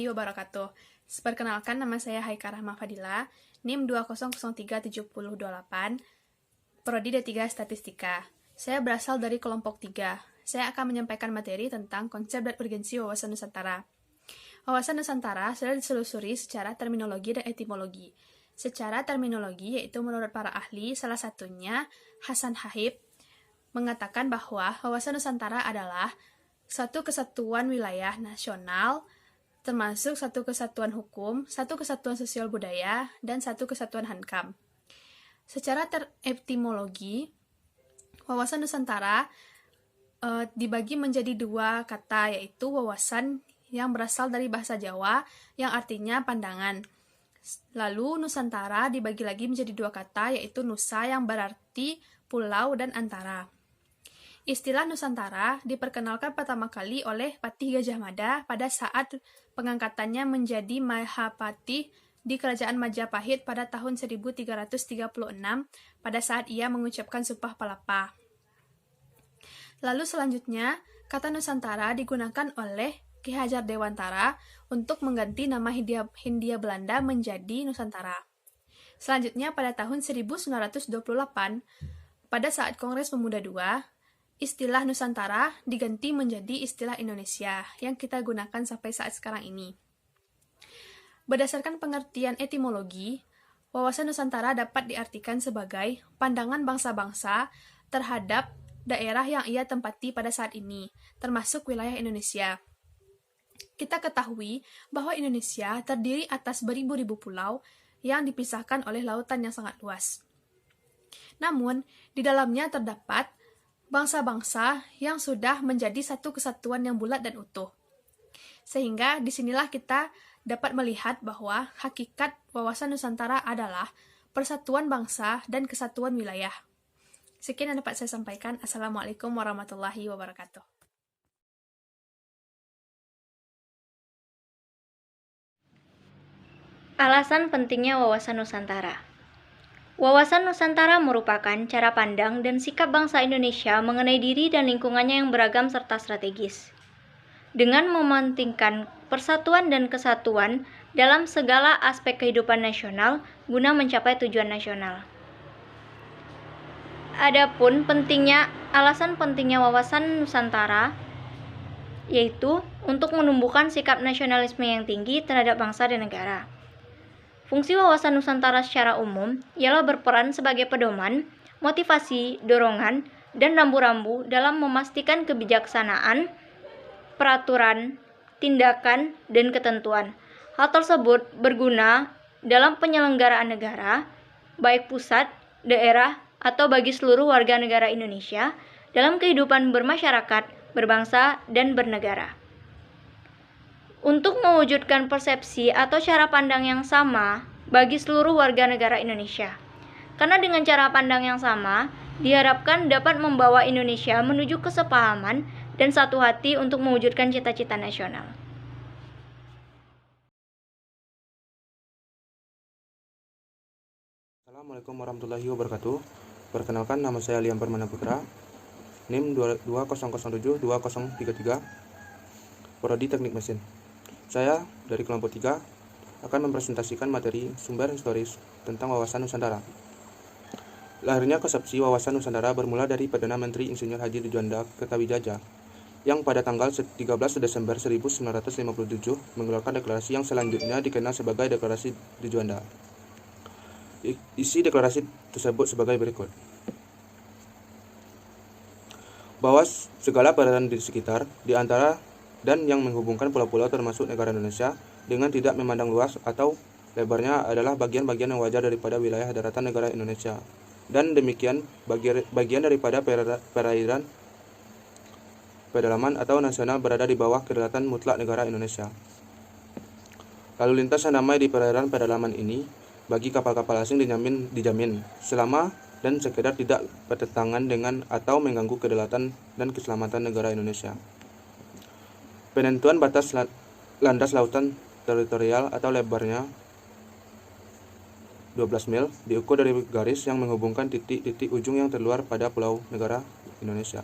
warahmatullahi wabarakatuh. Perkenalkan, nama saya Haika Rahma Fadila, NIM 2003728, Prodi D3 Statistika. Saya berasal dari kelompok 3. Saya akan menyampaikan materi tentang konsep dan urgensi wawasan Nusantara. Wawasan Nusantara sudah diselusuri secara terminologi dan etimologi. Secara terminologi, yaitu menurut para ahli, salah satunya Hasan Hahib, mengatakan bahwa wawasan Nusantara adalah satu kesatuan wilayah nasional, termasuk satu kesatuan hukum, satu kesatuan sosial budaya, dan satu kesatuan hankam. Secara etimologi, wawasan Nusantara dibagi menjadi dua kata, yaitu wawasan yang berasal dari bahasa Jawa yang artinya pandangan. Lalu Nusantara dibagi lagi menjadi dua kata, yaitu Nusa yang berarti pulau dan antara. Istilah Nusantara diperkenalkan pertama kali oleh Patih Gajah Mada pada saat pengangkatannya menjadi Mahapatih di Kerajaan Majapahit pada tahun 1336 pada saat ia mengucapkan Sumpah Palapa. Lalu selanjutnya, kata Nusantara digunakan oleh Ki Hajar Dewantara untuk mengganti nama Hindia Belanda menjadi Nusantara. Selanjutnya pada tahun 1928, pada saat Kongres Pemuda II, istilah Nusantara diganti menjadi istilah Indonesia yang kita gunakan sampai saat sekarang ini. Berdasarkan pengertian etimologi, wawasan Nusantara dapat diartikan sebagai pandangan bangsa-bangsa terhadap daerah yang ia tempati pada saat ini, termasuk wilayah Indonesia. Kita ketahui bahwa Indonesia terdiri atas beribu-ribu pulau yang dipisahkan oleh lautan yang sangat luas. Namun, di dalamnya terdapat bangsa-bangsa yang sudah menjadi satu kesatuan yang bulat dan utuh. Sehingga disinilah kita dapat melihat bahwa hakikat wawasan Nusantara adalah persatuan bangsa dan kesatuan wilayah. Sekian yang dapat saya sampaikan. Assalamualaikum warahmatullahi wabarakatuh. Alasan pentingnya wawasan Nusantara. Wawasan Nusantara merupakan cara pandang dan sikap bangsa Indonesia mengenai diri dan lingkungannya yang beragam serta strategis. Dengan mementingkan persatuan dan kesatuan dalam segala aspek kehidupan nasional guna mencapai tujuan nasional. Adapun alasan pentingnya wawasan Nusantara yaitu untuk menumbuhkan sikap nasionalisme yang tinggi terhadap bangsa dan negara. Fungsi wawasan Nusantara secara umum ialah berperan sebagai pedoman, motivasi, dorongan, dan rambu-rambu dalam memastikan kebijaksanaan, peraturan, tindakan, dan ketentuan. Hal tersebut berguna dalam penyelenggaraan negara, baik pusat, daerah, atau bagi seluruh warga negara Indonesia dalam kehidupan bermasyarakat, berbangsa, dan bernegara. Untuk mewujudkan persepsi atau cara pandang yang sama bagi seluruh warga negara Indonesia. Karena dengan cara pandang yang sama, diharapkan dapat membawa Indonesia menuju kesepahaman dan satu hati untuk mewujudkan cita-cita nasional. Assalamualaikum warahmatullahi wabarakatuh. Perkenalkan, nama saya Liam Permana Putra, NIM 20072033, Prodi Teknik Mesin. Saya dari kelompok 3 akan mempresentasikan materi sumber historis tentang wawasan Nusantara. Lahirnya konsepsi wawasan Nusantara bermula dari Perdana Menteri Insinyur Haji Djuanda Kertawijaya yang pada tanggal 13 Desember 1957 mengeluarkan deklarasi yang selanjutnya dikenal sebagai Deklarasi Djuanda. Isi deklarasi tersebut sebagai berikut. Bahwa segala perairan di sekitar, di antara dan yang menghubungkan pulau-pulau termasuk negara Indonesia dengan tidak memandang luas atau lebarnya adalah bagian-bagian yang wajar daripada wilayah daratan negara Indonesia, dan demikian bagian daripada perairan pedalaman atau nasional berada di bawah kedaulatan mutlak negara Indonesia. Lalu lintas yang damai di perairan pedalaman ini bagi kapal-kapal asing dijamin selama dan sekedar tidak bertentangan dengan atau mengganggu kedaulatan dan keselamatan negara Indonesia. Penentuan batas landas lautan teritorial atau lebarnya 12 mil diukur dari garis yang menghubungkan titik-titik ujung yang terluar pada pulau negara Indonesia.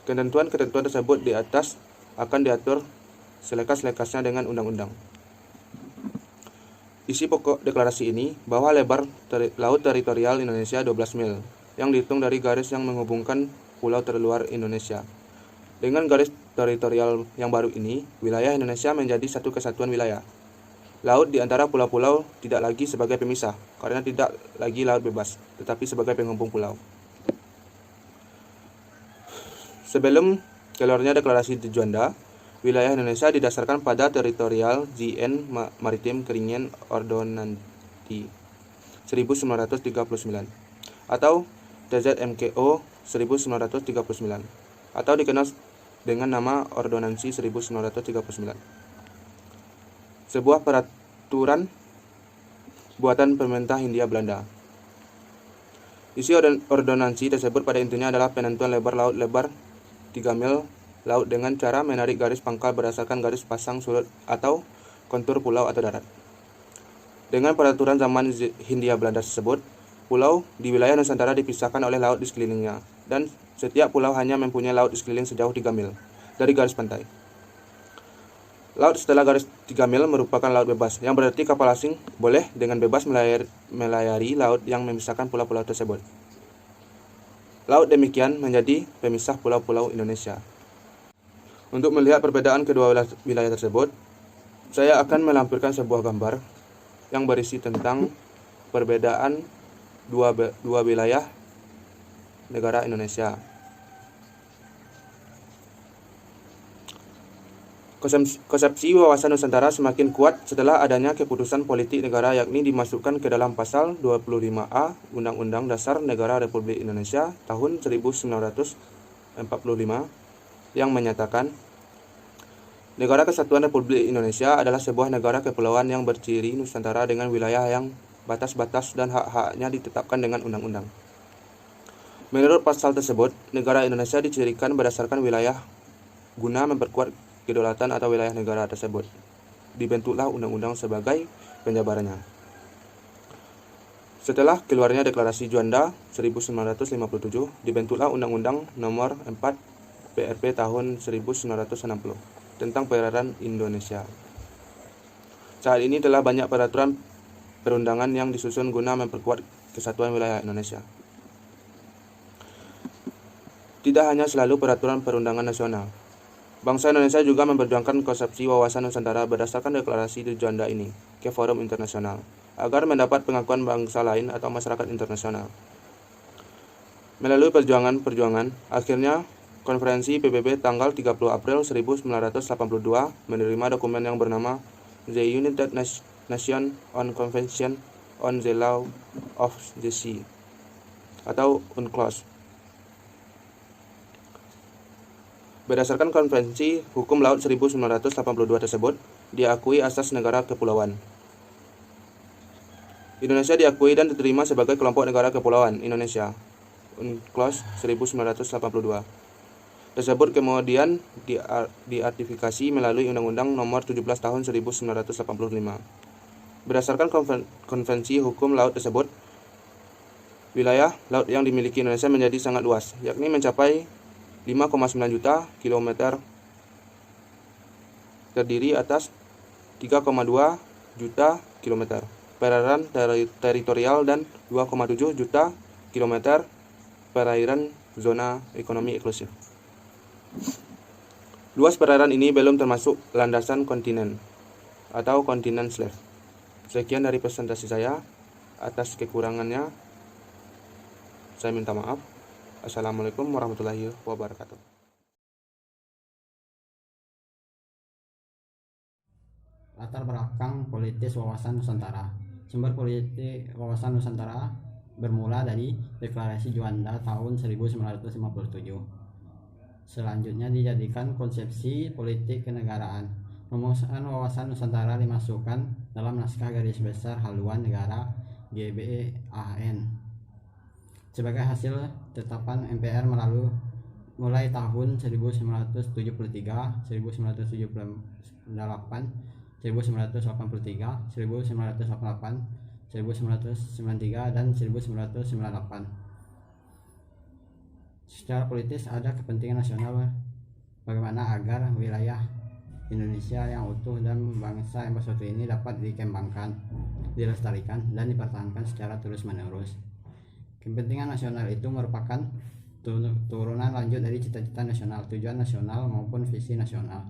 Ketentuan-ketentuan tersebut di atas akan diatur selekas-lekasnya dengan undang-undang. Isi pokok deklarasi ini bahwa lebar laut teritorial Indonesia 12 mil, yang dihitung dari garis yang menghubungkan pulau terluar Indonesia. Dengan garis teritorial yang baru ini, wilayah Indonesia menjadi satu kesatuan wilayah. Laut di antara pulau-pulau tidak lagi sebagai pemisah, karena tidak lagi laut bebas, tetapi sebagai penghubung pulau. Sebelum keluarnya deklarasi di Juanda, wilayah Indonesia didasarkan pada Teritorial JN Maritim Keringin Ordonansi 1939 atau TZMKO 1939 atau dikenal dengan nama Ordonansi 1939. Sebuah peraturan buatan pemerintah Hindia Belanda. Isi ordonansi tersebut pada intinya adalah penentuan lebar laut lebar 3 mil laut dengan cara menarik garis pangkal berdasarkan garis pasang surut atau kontur pulau atau darat. Dengan peraturan zaman Hindia Belanda tersebut, pulau di wilayah Nusantara dipisahkan oleh laut di sekelilingnya, dan setiap pulau hanya mempunyai laut di sekeliling sejauh 3 mil dari garis pantai. Laut setelah garis 3 mil merupakan laut bebas, yang berarti kapal asing boleh dengan bebas melayari laut yang memisahkan pulau-pulau tersebut. Laut demikian menjadi pemisah pulau-pulau Indonesia. Untuk melihat perbedaan kedua wilayah tersebut, saya akan melampirkan sebuah gambar yang berisi tentang perbedaan dua wilayah negara Indonesia. Konsepsi wawasan Nusantara semakin kuat setelah adanya keputusan politik negara, yakni dimasukkan ke dalam pasal 25A Undang-Undang Dasar Negara Republik Indonesia tahun 1945 yang menyatakan Negara Kesatuan Republik Indonesia adalah sebuah negara kepulauan yang berciri Nusantara dengan wilayah yang batas-batas dan hak-haknya ditetapkan dengan undang-undang. Menurut pasal tersebut, negara Indonesia dicirikan berdasarkan wilayah guna memperkuat kedaulatan atau wilayah negara tersebut. Dibentuklah undang-undang sebagai penjabarannya. Setelah keluarnya Deklarasi Juanda 1957, dibentuklah Undang-Undang Nomor 4 PRP tahun 1960 tentang perairan Indonesia. Saat ini telah banyak peraturan perundangan yang disusun guna memperkuat kesatuan wilayah Indonesia. Tidak hanya selalu peraturan perundangan nasional, bangsa Indonesia juga memperjuangkan konsepsi wawasan Nusantara berdasarkan deklarasi di Juanda ini ke forum internasional, agar mendapat pengakuan bangsa lain atau masyarakat internasional. Melalui perjuangan, akhirnya Konferensi PBB tanggal 30 April 1982 menerima dokumen yang bernama The United Nations on Convention on the Law of the Sea atau UNCLOS. Berdasarkan Konvensi Hukum Laut 1982 tersebut, diakui asas negara kepulauan. Indonesia diakui dan diterima sebagai kelompok negara kepulauan Indonesia, UNCLOS 1982. Tersebut kemudian diartifikasi melalui Undang-Undang Nomor 17 Tahun 1985. Berdasarkan Konvensi Hukum Laut tersebut, wilayah laut yang dimiliki Indonesia menjadi sangat luas, yakni mencapai 5,9 juta kilometer, terdiri atas 3,2 juta kilometer perairan teritorial dan 2,7 juta kilometer perairan zona ekonomi eksklusif. Luas perairan ini belum termasuk landasan kontinen atau kontinen shelf. Sekian dari presentasi saya. Atas kekurangannya, saya minta maaf. Assalamualaikum warahmatullahi wabarakatuh. Latar belakang politis wawasan Nusantara. Sumber politik wawasan Nusantara bermula dari Deklarasi Juanda tahun 1957. Selanjutnya dijadikan konsepsi politik kenegaraan. Rumusan wawasan Nusantara dimasukkan dalam naskah garis besar haluan negara GBAN. Sebagai hasil tetapan MPR mulai tahun 1973, 1978, 1983, 1988, 1993, dan 1998. Secara politis ada kepentingan nasional bagaimana agar wilayah Indonesia yang utuh dan bangsa yang bersatu ini dapat dikembangkan, dilestarikan, dan dipertahankan secara terus-menerus. Kepentingan nasional itu merupakan turunan lanjut dari cita-cita nasional, tujuan nasional maupun visi nasional.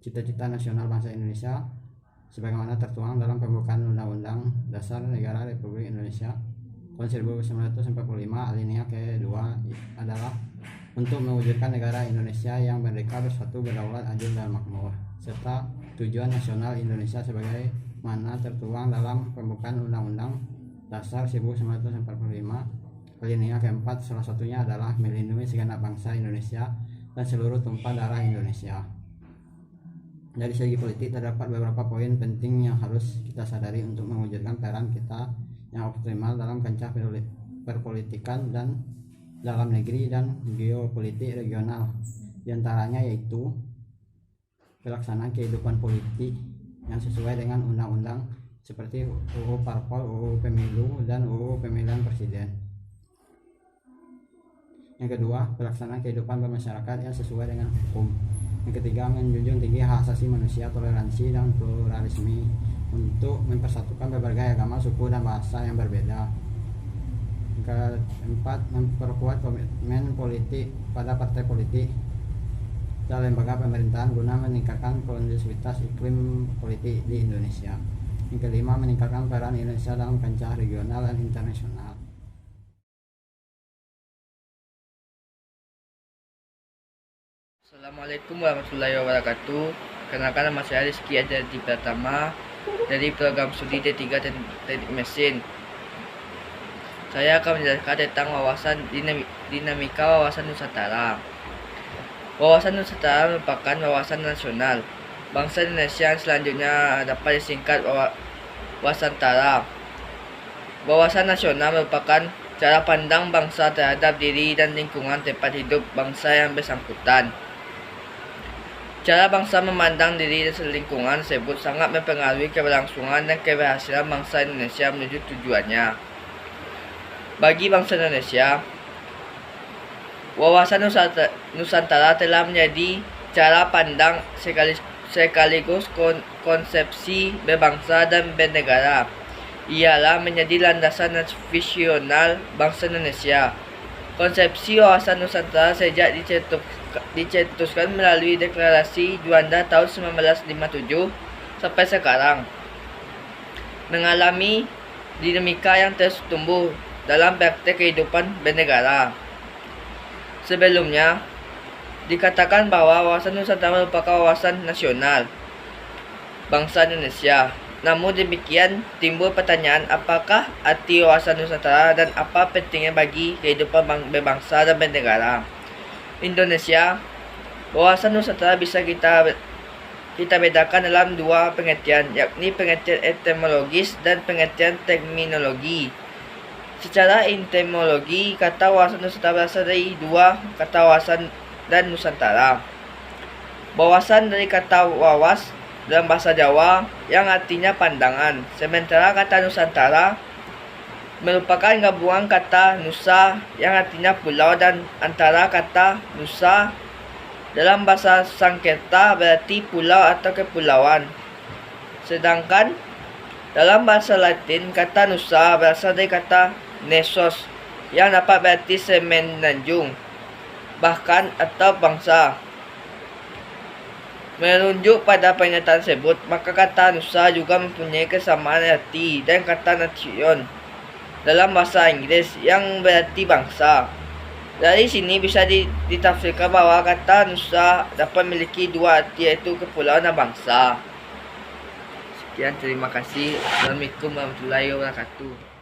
Cita-cita nasional bangsa Indonesia sebagaimana tertuang dalam pembukaan Undang-Undang Dasar Negara Republik Indonesia tahun 1945 alinea ke-2 adalah untuk mewujudkan negara Indonesia yang merdeka, bersatu, berdaulat, adil, dan makmur, serta tujuan nasional Indonesia sebagaimana tertuang dalam pembukaan Undang-Undang Dasar 1945 alinea ke-4, salah satunya adalah melindungi segenap bangsa Indonesia dan seluruh tumpah darah Indonesia. Dari segi politik terdapat beberapa poin penting yang harus kita sadari untuk mewujudkan peran kita yang optimal dalam kancah perpolitikan dan dalam negeri dan geopolitik regional. Di antaranya yaitu pelaksanaan kehidupan politik yang sesuai dengan undang-undang seperti UU Parpol, UU Pemilu, dan UU Pemilihan Presiden. Yang kedua, pelaksanaan kehidupan bermasyarakat yang sesuai dengan hukum. Yang ketiga, menjunjung tinggi hak asasi manusia, toleransi, dan pluralisme untuk mempersatukan berbagai agama, suku, dan bahasa yang berbeda. Yang keempat, memperkuat komitmen politik pada partai politik dan lembaga pemerintahan guna meningkatkan kondusivitas iklim politik di Indonesia. Yang kelima, meningkatkan peran Indonesia dalam kancah regional dan internasional. Assalamualaikum warahmatullahi wabarakatuh. Kenalkan, nama saya Rizky Adjati Pratama dari program studi D3 Teknik Mesin. Saya akan menjelaskan tentang wawasan dinamika wawasan Nusantara. Wawasan Nusantara merupakan wawasan nasional bangsa Indonesia yang selanjutnya dapat disingkat Wasantara. Wawasan nasional merupakan cara pandang bangsa terhadap diri dan lingkungan tempat hidup bangsa yang bersangkutan. Cara bangsa memandang diri dan lingkungan tersebut sangat mempengaruhi keberlangsungan dan keberhasilan bangsa Indonesia menuju tujuannya. Bagi bangsa Indonesia, wawasan Nusantara telah menjadi cara pandang sekaligus konsepsi berbangsa dan bernegara. Ialah menjadi landasan visional bangsa Indonesia. Konsepsi wawasan Nusantara sejak dicetuskan melalui Deklarasi Juanda tahun 1957 sampai sekarang mengalami dinamika yang terus tumbuh dalam praktek kehidupan bernegara. Sebelumnya, dikatakan bahwa wawasan Nusantara merupakan wawasan nasional bangsa Indonesia. Namun demikian, timbul pertanyaan apakah arti wawasan Nusantara dan apa pentingnya bagi kehidupan berbangsa dan bernegara. Indonesia, wawasan Nusantara bisa kita bedakan dalam dua pengertian, yakni pengertian etimologis dan pengertian terminologi. Secara etimologi, kata wawasan Nusantara berasal dari dua kata wawasan dan Nusantara. Wawasan dari kata wawas dalam bahasa Jawa yang artinya pandangan, sementara kata Nusantara merupakan gabungan kata Nusa yang artinya pulau dan antara kata Nusa dalam bahasa Sanskerta berarti pulau atau kepulauan. Sedangkan dalam bahasa Latin kata Nusa berasal dari kata Nesos yang dapat berarti semenanjung, bahkan atau bangsa. Menunjuk pada pernyataan tersebut, maka kata Nusa juga mempunyai kesamaan arti dan kata nation dalam bahasa Inggris yang berarti bangsa. Dari sini bisa ditafsirkan bahwa kata Nusa dapat memiliki dua arti, yaitu kepulauan dan bangsa. Sekian, terima kasih. Assalamualaikum warahmatullahi wabarakatuh.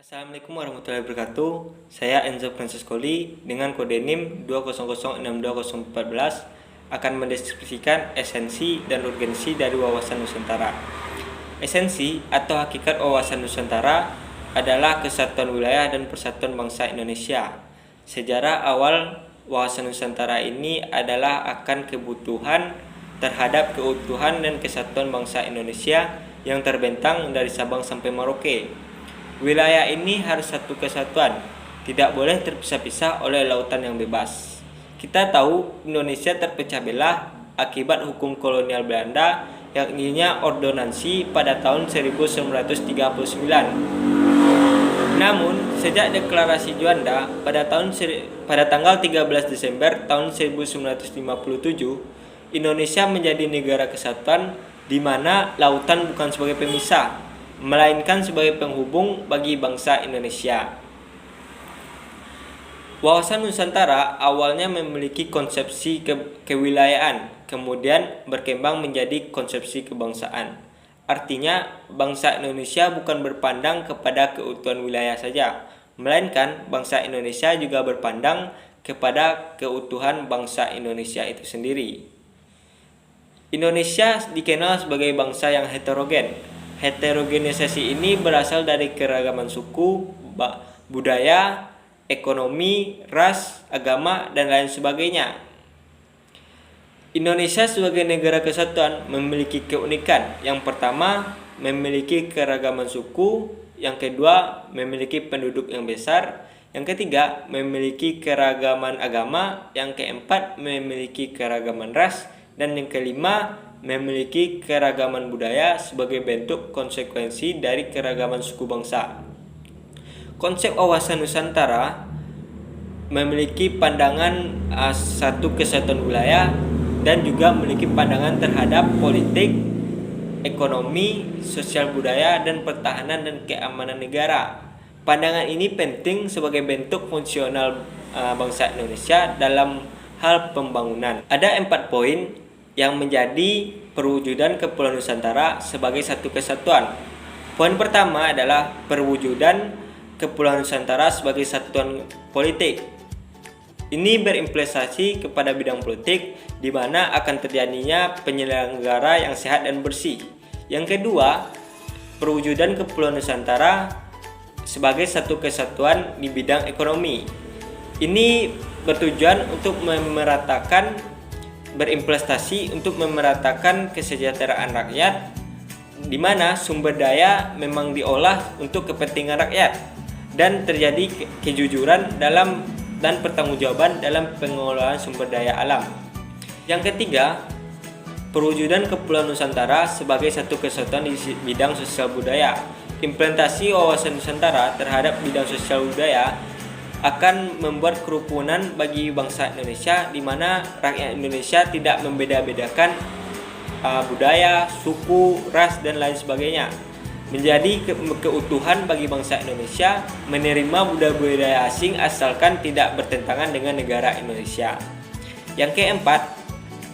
Assalamualaikum warahmatullahi wabarakatuh. Saya Enzo Francescoli dengan kode NIM 2006214 akan mendeskripsikan esensi dan urgensi dari wawasan Nusantara. Esensi atau hakikat wawasan Nusantara adalah kesatuan wilayah dan persatuan bangsa Indonesia. Sejarah awal wawasan Nusantara ini adalah akan kebutuhan terhadap keutuhan dan kesatuan bangsa Indonesia yang terbentang dari Sabang sampai Merauke. Wilayah ini harus satu kesatuan tidak boleh terpisah-pisah oleh lautan yang bebas. Kita tahu Indonesia terpecah belah akibat hukum kolonial Belanda yang ininya ordonansi pada tahun 1939. Namun, sejak deklarasi Juanda pada tanggal 13 Desember tahun 1957, Indonesia menjadi negara kesatuan di mana lautan bukan sebagai pemisah, melainkan sebagai penghubung bagi bangsa Indonesia. Wawasan Nusantara awalnya memiliki konsepsi kewilayaan, kemudian berkembang menjadi konsepsi kebangsaan. Artinya, bangsa Indonesia bukan berpandang kepada keutuhan wilayah saja, melainkan bangsa Indonesia juga berpandang kepada keutuhan bangsa Indonesia itu sendiri. Indonesia dikenal sebagai bangsa yang heterogen. Heterogenisasi ini berasal dari keragaman suku, budaya, ekonomi, ras, agama, dan lain sebagainya. Indonesia sebagai negara kesatuan memiliki keunikan. Yang pertama, memiliki keragaman suku. Yang kedua, memiliki penduduk yang besar. Yang ketiga, memiliki keragaman agama. Yang keempat, memiliki keragaman ras. Dan yang kelima, memiliki keragaman budaya sebagai bentuk konsekuensi dari keragaman suku bangsa. Konsep wawasan Nusantara memiliki pandangan satu kesatuan wilayah dan juga memiliki pandangan terhadap politik, ekonomi, sosial budaya, dan pertahanan dan keamanan negara. Pandangan ini penting sebagai bentuk fungsional bangsa Indonesia dalam hal pembangunan. Ada 4 poin yang menjadi perwujudan Kepulauan Nusantara sebagai satu kesatuan. Poin pertama adalah perwujudan Kepulauan Nusantara sebagai satuan politik. Ini berimplikasi kepada bidang politik di mana akan terjadinya penyelenggara yang sehat dan bersih. Yang kedua, perwujudan Kepulauan Nusantara sebagai satu kesatuan di bidang ekonomi. Ini bertujuan untuk berimplikasi untuk memeratakan kesejahteraan rakyat, di mana sumber daya memang diolah untuk kepentingan rakyat dan terjadi kejujuran dan pertanggungjawaban dalam pengelolaan sumber daya alam. Yang ketiga, perwujudan Kepulauan Nusantara sebagai satu kesatuan di bidang sosial budaya. Implementasi wawasan Nusantara terhadap bidang sosial budaya akan membuat kerukunan bagi bangsa Indonesia, di mana rakyat Indonesia tidak membeda-bedakan budaya, suku, ras, dan lain sebagainya. Menjadi keutuhan bagi bangsa Indonesia menerima budaya-budaya asing asalkan tidak bertentangan dengan negara Indonesia. Yang keempat,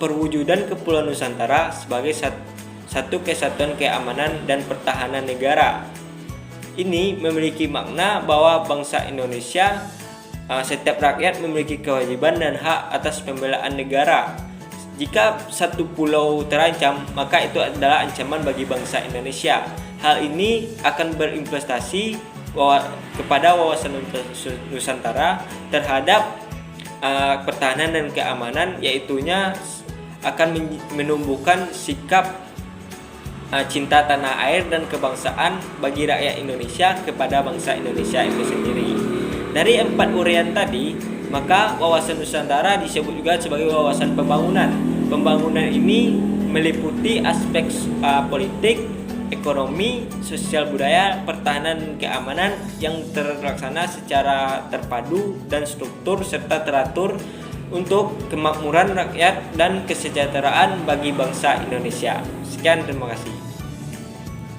perwujudan Kepulauan Nusantara sebagai satu kesatuan keamanan dan pertahanan negara. Ini memiliki makna bahwa bangsa Indonesia, setiap rakyat memiliki kewajiban dan hak atas pembelaan negara. Jika satu pulau terancam, maka itu adalah ancaman bagi bangsa Indonesia. Hal ini akan berimplikasi kepada wawasan Nusantara terhadap pertahanan dan keamanan, yaitunya akan menumbuhkan sikap cinta tanah air dan kebangsaan bagi rakyat Indonesia kepada bangsa Indonesia itu sendiri. Dari 4 uraian tadi, maka wawasan Nusantara disebut juga sebagai wawasan pembangunan. Pembangunan ini meliputi aspek politik, ekonomi, sosial budaya, pertahanan dan keamanan yang terlaksana secara terpadu dan struktur serta teratur untuk kemakmuran rakyat dan kesejahteraan bagi bangsa Indonesia. Sekian, terima kasih.